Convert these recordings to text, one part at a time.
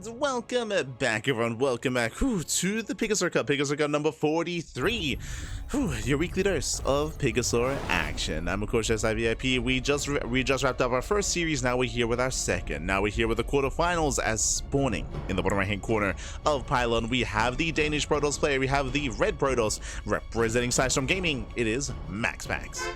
And welcome back, everyone. Welcome back to the PiGosaur Cup. PiGosaur Cup number 43. Your weekly dose of PiGosaur action. I'm, of course, SIVIP. We just wrapped up our first series. Now we're here with our second. Now we're here with the quarterfinals as spawning in the bottom right-hand corner of Pylon. We have the Danish Protoss player. We have the red Protoss representing Storm Gaming. It is MaxPax.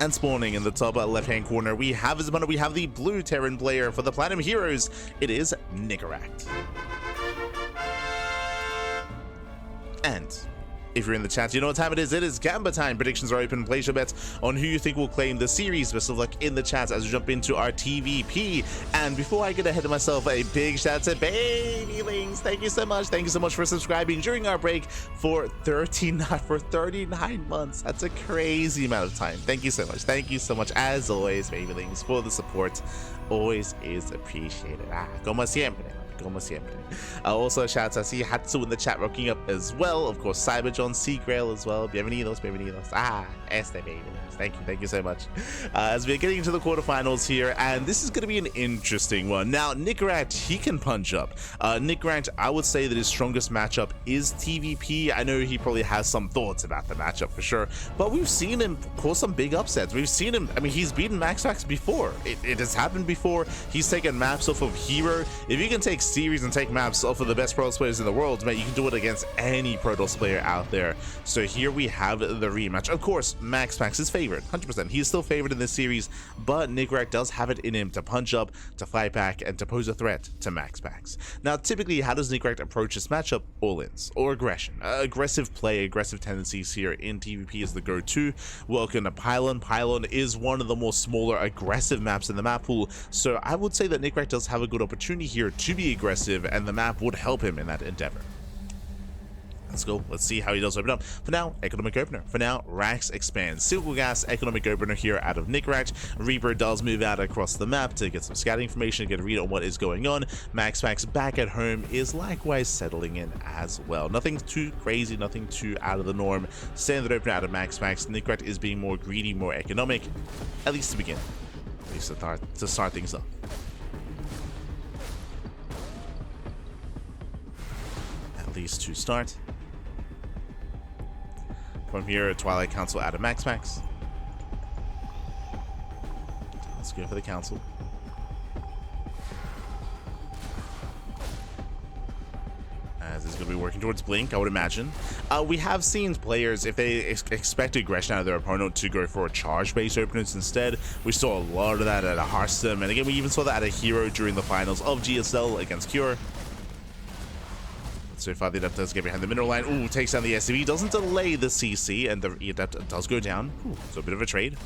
And spawning in the top left-hand corner, we have the blue Terran player for the Platinum Heroes. It is Nicoract. And if you're in the chat, you know what time it is. It is Gamba time. Predictions are open. Place your bets on who you think will claim the series. Best of luck in the chat as we jump into our TVP. And before I get ahead of myself, a big shout out to Babylings. Thank you so much. Thank you so much for subscribing during our break for 39 months. That's a crazy amount of time. Thank you so much. Thank you so much, as always, Babylings, for the support. Always is appreciated. Como siempre. Como siempre. Also, shout out to Hatsu in the chat rocking up as well. Of course, Cyberjohn, Seagrail as well. Bienvenidos. Baby. Thank you so much. As we're getting into the quarterfinals here, and this is going to be an interesting one. Now, Nicoract, he can punch up. Nicoract, I would say that his strongest matchup is TVP. I know he probably has some thoughts about the matchup for sure, but we've seen him cause some big upsets. We've seen him, I mean, he's beaten MaxPax before. It has happened before. He's taken maps off of Hero. If you can take series and take maps off of the best Protoss players in the world, man, you can do it against any Protoss player out there. So here we have the rematch. Of course, MaxPax is favored, 100%. He is still favored in this series, but Nicoract does have it in him to punch up, to fight back, and to pose a threat to MaxPax. Now, typically, how does Nicoract approach this matchup? All-ins, or aggression. Aggressive play, aggressive tendencies here in TVP is the go-to. Welcome to Pylon. Pylon is one of the more smaller, aggressive maps in the map pool, so I would say that Nicoract does have a good opportunity here to be aggressive, and the map would help him in that endeavor. Let's go. Let's see how he does open up. For now, Economic Opener. For now, Rax expands. Silver Gas, Economic Opener here out of Nicoract. Reaper does move out across the map to get some scouting information, get a read on what is going on. MaxPax back at home is likewise settling in as well. Nothing too crazy, nothing too out of the norm. Standard Opener out of MaxPax. Nicoract is being more greedy, more economic, at least to begin. At least to start things up. At least to start. From here, Twilight Council out of MaxPax. Let's go for the Council. As it's going to be working towards Blink, I would imagine. We have seen players, if they expect aggression out of their opponent, to go for a charge-based openers instead. We saw a lot of that at a Hearthstone, and again, we even saw that at a Hero during the finals of GSL against Cure. So far, the Adept does get behind the mineral line. Ooh, takes down the SCV. Doesn't delay the CC, and the Adept does go down. Ooh, so a bit of a trade.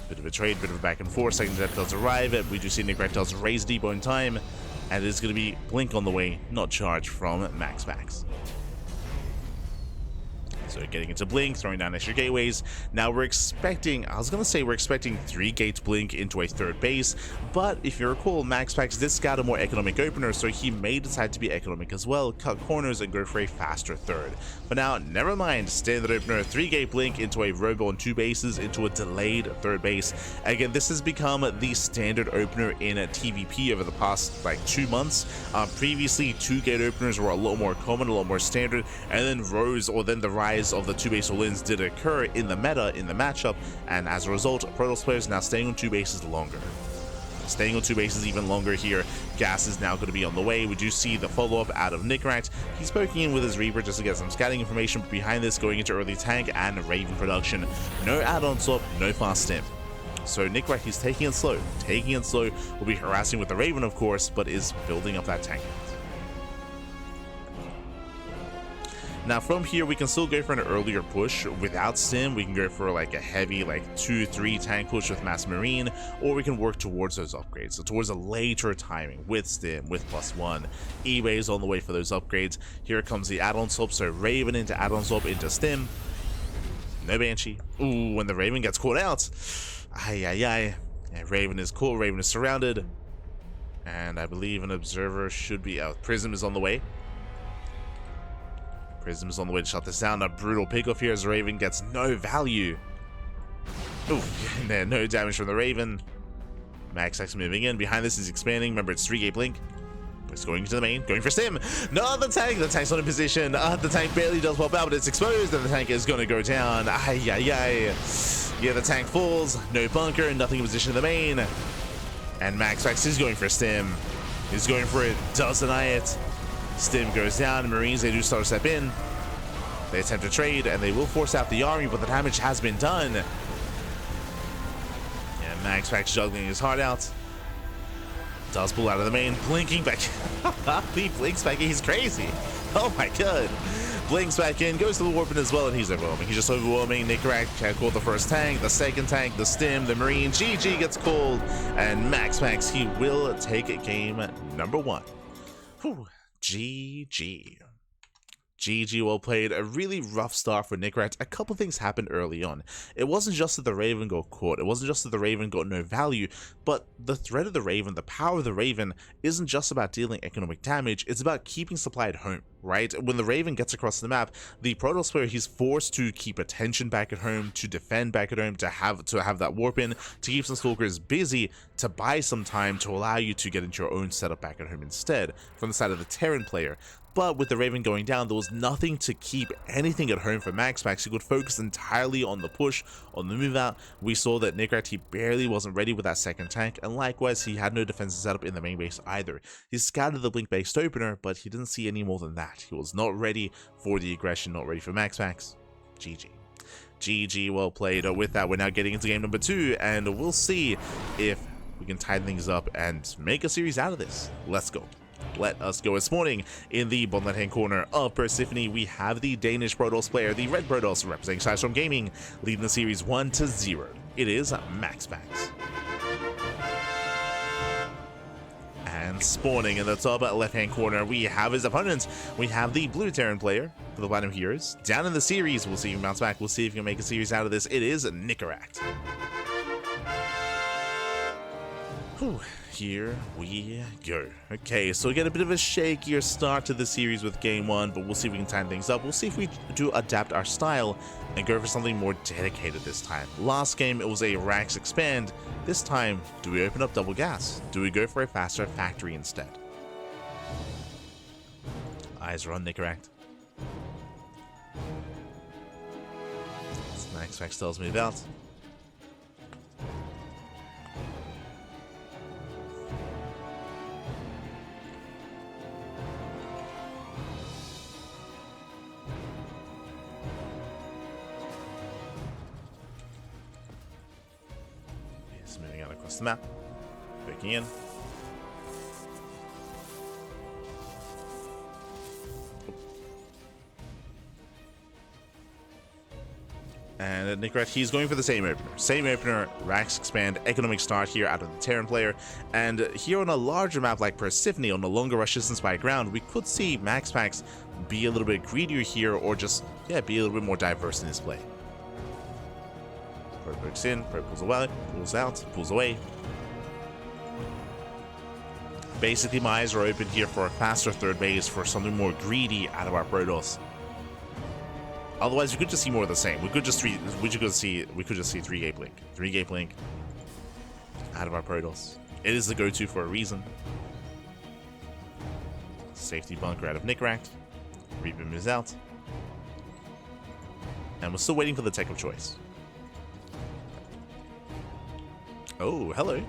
Bit of a back and forth. Second Adept does arrive. We do see Nicoract does raise Depot in time, and it is going to be Blink on the way, not charge from MaxPax. So getting into Blink, throwing down extra gateways. Now we're expecting, I was going to say we're expecting 3 gates Blink into a third base, but if you recall, MaxPax did scout a more economic opener, so he may decide to be economic as well, cut corners and go for a faster third. But now, never mind, standard opener, 3 gate Blink into a robo on 2 bases, into a delayed third base. Again, this has become the standard opener in TVP over the past like 2 months. Previously, 2 gate openers were a lot more common, a lot more standard, and then the rise of the 2 base all-ins did occur in the meta, in the matchup, and as a result, Protoss players now staying on 2 bases longer. Staying on 2 bases even longer here. Gas is now going to be on the way. We do see the follow-up out of Nicoract. He's poking in with his Reaper just to get some scouting information, but behind this, going into early tank and Raven production. No add-on swap, no fast stim. So Nicoract is taking it slow. Will be harassing with the Raven, of course, but is building up that tank. Now from here, we can still go for an earlier push without Sim. We can go for like a heavy like 2-3 tank push with Mass Marine, or we can work towards those upgrades, so towards a later timing with Stim, with +1. eBay's on the way for those upgrades. Here comes the add-on swap, so Raven into add-on swap into Stim. No Banshee. Ooh, when the Raven gets caught out. Yeah, Raven is caught, Raven is surrounded. And I believe an Observer should be out. Prism is on the way. Prism is on the way to shut this down. A brutal pickoff here as Raven gets no value. Ooh, no damage from the Raven. MaxPax moving in. Behind this is expanding. Remember, it's 3-gate blink. It's going into the main, going for stim. No, the tank's not in position. The tank barely does pop out, but it's exposed, and the tank is going to go down. Ay, ay, ay. Yeah, the tank falls. No bunker, nothing in position in the main. And MaxPax is going for stim. He's going for it, does deny it. Stim goes down. Marines, they do start to step in. They attempt to trade, and they will force out the army, but the damage has been done. And MaxPax juggling his heart out. Does pull out of the main, blinking back. He blinks back in, he's crazy. Oh my god. Blinks back in, goes to the warping as well, and he's overwhelming. He's just overwhelming. Nicoract can't call the first tank, the second tank, the stim, the marine. GG gets called, and MaxPax, he will take game number 1. Whew. GG. GG, well played. A really rough start for Nicoract. A couple things happened early on. It wasn't just that the Raven got caught. It wasn't just that the Raven got no value, but the threat of the Raven, the power of the Raven, isn't just about dealing economic damage. It's about keeping supply at home, right? When the Raven gets across the map, the Protoss player, he's forced to keep attention back at home, to defend back at home, to have that warp in, to keep some Stalkers busy, to buy some time to allow you to get into your own setup back at home instead, from the side of the Terran player. But with the Raven going down, there was nothing to keep anything at home for MaxPax. He could focus entirely on the push, on the move out. We saw that Nicoract, he barely wasn't ready with that second tank, and likewise, he had no defensive setup in the main base either. He scouted the blink-based opener, but he didn't see any more than that. He was not ready for the aggression, not ready for MaxPax. GG. GG, well played. With that, we're now getting into game number 2, and we'll see if we can tighten things up and make a series out of this. Let's go. Let us go. This morning in the bottom left hand corner of Persephone, we have the Danish Protoss player, the Red Protoss, representing Sidestorm Gaming, leading the series 1-0. It is MaxPax. And spawning in the top left hand corner, we have his opponents. We have the Blue Terran player for the Platinum Heroes. Down in the series, we'll see if he bounce back. We'll see if he can make a series out of this. It is Nicoract. Whew. Here we go. Okay, so we get a bit of a shakier start to the series with game 1, but we'll see if we can tighten things up. We'll see if we do adapt our style and go for something more dedicated this time. Last game, it was a Rax expand. This time, do we open up double gas? Do we go for a faster factory instead? Eyes are on Nicoract. MaxPax tells me about. Moving out across the map, breaking in. And Nicoract, he's going for the same opener. Same opener, Rax expand, economic start here out of the Terran player. And here on a larger map like Persephone, on a longer rush distance by ground, we could see MaxPax be a little bit greedier here, or just, yeah, be a little bit more diverse in his play. Pro pokes in, Pro pulls away, pulls out, pulls away. Basically, my eyes are open here for a faster third base, for something more greedy out of our Protoss. Otherwise, we could just see more of the same. We could just see 3-gate blink. 3-gate blink out of our Protoss. It is the go-to for a reason. Safety bunker out of Nicoract. Reaper moves out. And we're still waiting for the tech of choice. Oh, hello.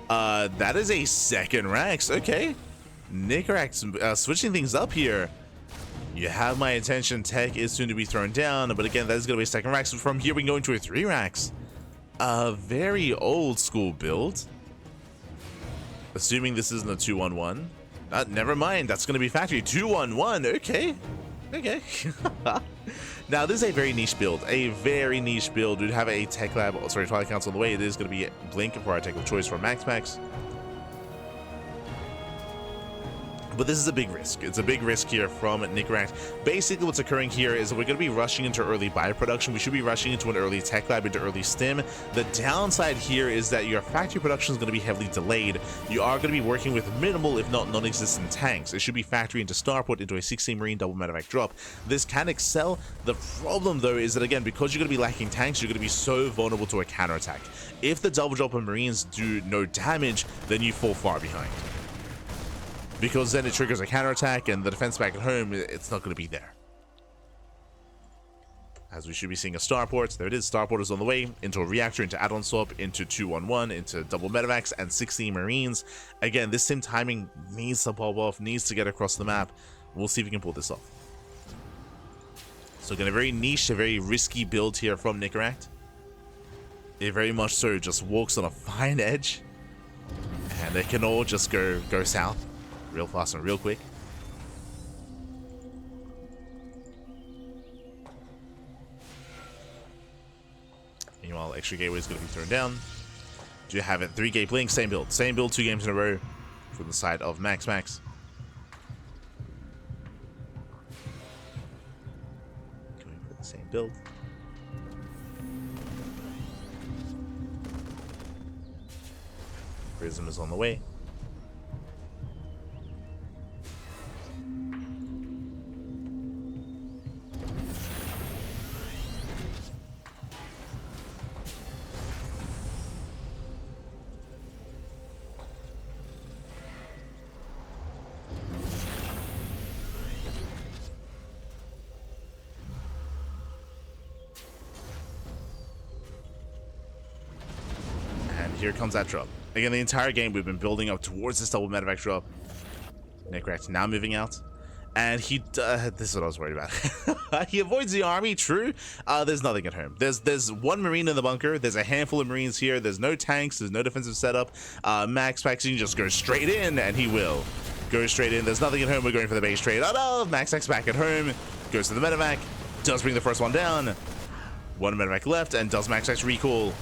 That is a second Rax. Okay. Nicoract switching things up here. You have my attention. Tech is soon to be thrown down, but again, that is going to be a second Rax. From here, we can go into a 3 Rax. A very old school build. Assuming this isn't a 2-1-1. Never mind, that's going to be factory. 2-1-1, okay. Okay. Now, this is a very niche build. A very niche build. We'd have a tech lab, sorry, Twilight Council on the way. It is going to be Blink for our tech of choice for MaxPax. But this is a big risk. It's a big risk here from Nicoract. Basically, what's occurring here is we're going to be rushing into early bioproduction. We should be rushing into an early tech lab, into early STEM. The downside here is that your factory production is going to be heavily delayed. You are going to be working with minimal, if not non-existent tanks. It should be factory into starport, into a 16 Marine double medevac drop. This can excel. The problem, though, is that, again, because you're going to be lacking tanks, you're going to be so vulnerable to a counterattack. If the double drop of Marines do no damage, then you fall far behind. Because then it triggers a counterattack, and the defense back at home, it's not going to be there. As we should be seeing a starport. There it is. Starport is on the way. Into a reactor, into add-on swap, into 2-1-1, into double medevacs, and 16 Marines. Again, this sim timing needs to pop off, needs to get across the map. We'll see if we can pull this off. So again, a very niche, a very risky build here from Nicoract. It very much so just walks on a fine edge. And it can all just go south. Real fast and real quick. Meanwhile, extra gateway is going to be thrown down. Do you have it? 3-gate blink, same build. Same build 2 games in a row from the side of MaxPax. Going for the same build. Prism is on the way. Here comes that drop. Again, the entire game we've been building up towards this double medevac drop. Nicoract now moving out. And he, this is what I was worried about. He avoids the army, true. There's nothing at home. There's 1 Marine in the bunker. There's a handful of Marines here. There's no tanks. There's no defensive setup. MaxPax can just go straight in, and he will. Go straight in. There's nothing at home. We're going for the base trade. Oh no! MaxPax back at home. Goes to the medevac. Does bring the first one down. 1 medevac left, and does MaxPax recall.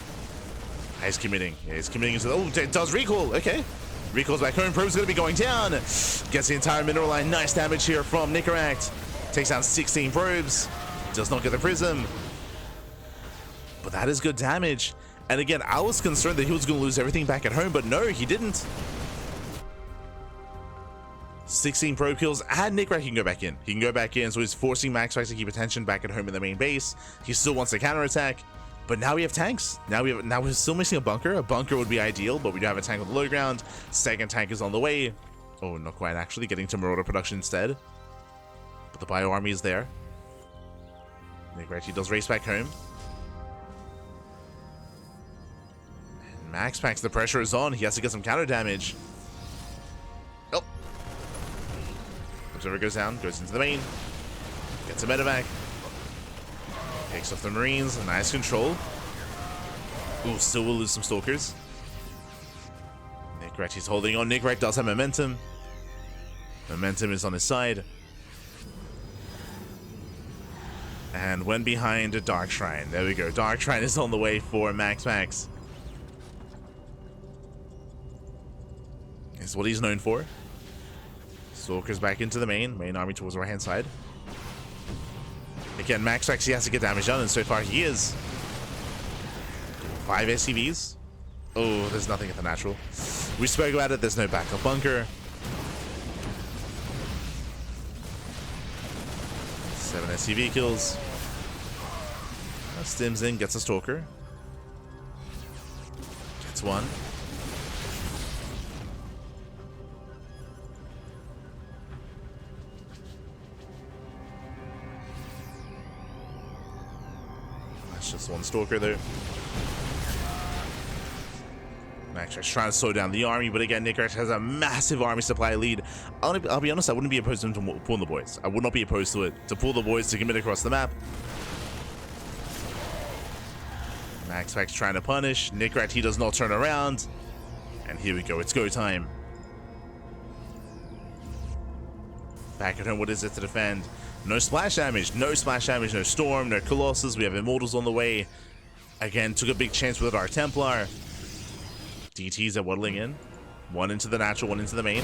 He's committing. Yeah, he's committing into the... Oh, it does recall. Okay. Recalls back home. Probe's going to be going down. Gets the entire mineral line. Nice damage here from Nicoract. Takes down 16 probes. Does not get the prism. But that is good damage. And again, I was concerned that he was going to lose everything back at home, but no, he didn't. 16 probe kills, and Nicoract can go back in. He can go back in, so he's forcing MaxPax to keep attention back at home in the main base. He still wants to counterattack. But now we have tanks. Now we're still missing a bunker. A bunker would be ideal, but we do have a tank on the low ground. Second tank is on the way. Oh, not quite actually. Getting to Marauder production instead. But the bio army is there. Nicoract does race back home. And MaxPax, the pressure is on. He has to get some counter damage. Oh. Observer goes down, goes into the main. Gets a medevac. Takes off the Marines, nice control. Ooh, still will lose some Stalkers. Nicoract, he's holding on. Nicoract does have momentum. Momentum is on his side. And went behind a Dark Shrine. There we go. Dark Shrine is on the way for MaxPax. It's what he's known for. Stalkers back into the main army towards the right-hand side. Again, MaxPax, he has to get damage done, and so far he is. 5 SCVs. Oh, there's nothing at the natural. We spoke about it, there's no backup bunker. 7 SCV kills. Stims in, gets a Stalker. Gets 1. Just 1 Stalker there. MaxPax trying to slow down the army, but again, Nicoract has a massive army supply lead. I'll be honest, I wouldn't be opposed to him to pull the boys. I would not be opposed to it. To pull the boys, to commit across the map. MaxPax trying to punish. Nicoract, he does not turn around. And here we go, it's go time. Back at home, what is it to defend? No splash damage, no Storm, no Colossus. We have Immortals on the way. Again, took a big chance with our Templar. DTs are waddling in. 1 into the natural, 1 into the main.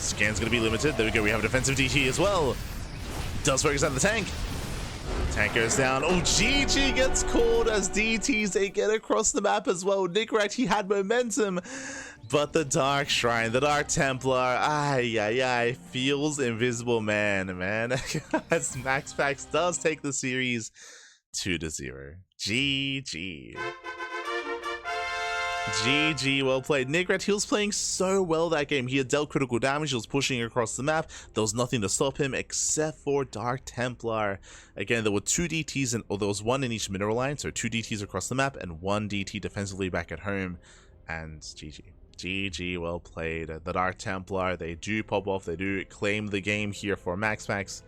Scan's going to be limited. There we go. We have a defensive DT as well. Does focus on the tank. Tank goes down. Oh, GG gets called as DTs. They get across the map as well. Nicoract, he had momentum. But the Dark Shrine, the Dark Templar, feels invisible man. As MaxPax does take the series 2-0. GG. GG, well played. Nicoract, he was playing so well that game. He had dealt critical damage, he was pushing across the map. There was nothing to stop him except for Dark Templar. Again, there were 2 DTs, or there was 1 in each mineral line, so 2 DTs across the map and 1 DT defensively back at home. And GG. GG, well played. The Dark Templar, they do pop off, they do claim the game here for MaxPax.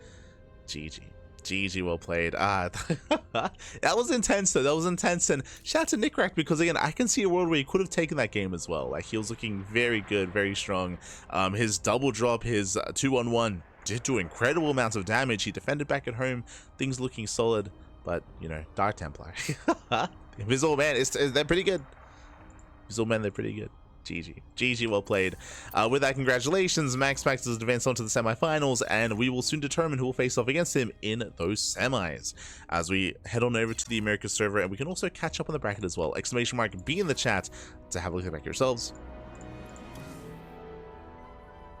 GG. GG, well played. That was intense though, that was intense, and shout out to Nicoract, because again, I can see a world where he could have taken that game as well. Like, he was looking very good, very strong. His double drop, his 2-on-1 did do incredible amounts of damage. He defended back at home, things looking solid, but, you know, Dark Templar. Invisible Man, they're pretty good. Invisible Man, they're pretty good. GG. GG, well played. With that, congratulations. MaxPax has advanced on to the semifinals, and we will soon determine who will face off against him in those semis. As we head on over to the America server, and we can also catch up on the bracket as well. ! Be in the chat to have a look at the back yourselves.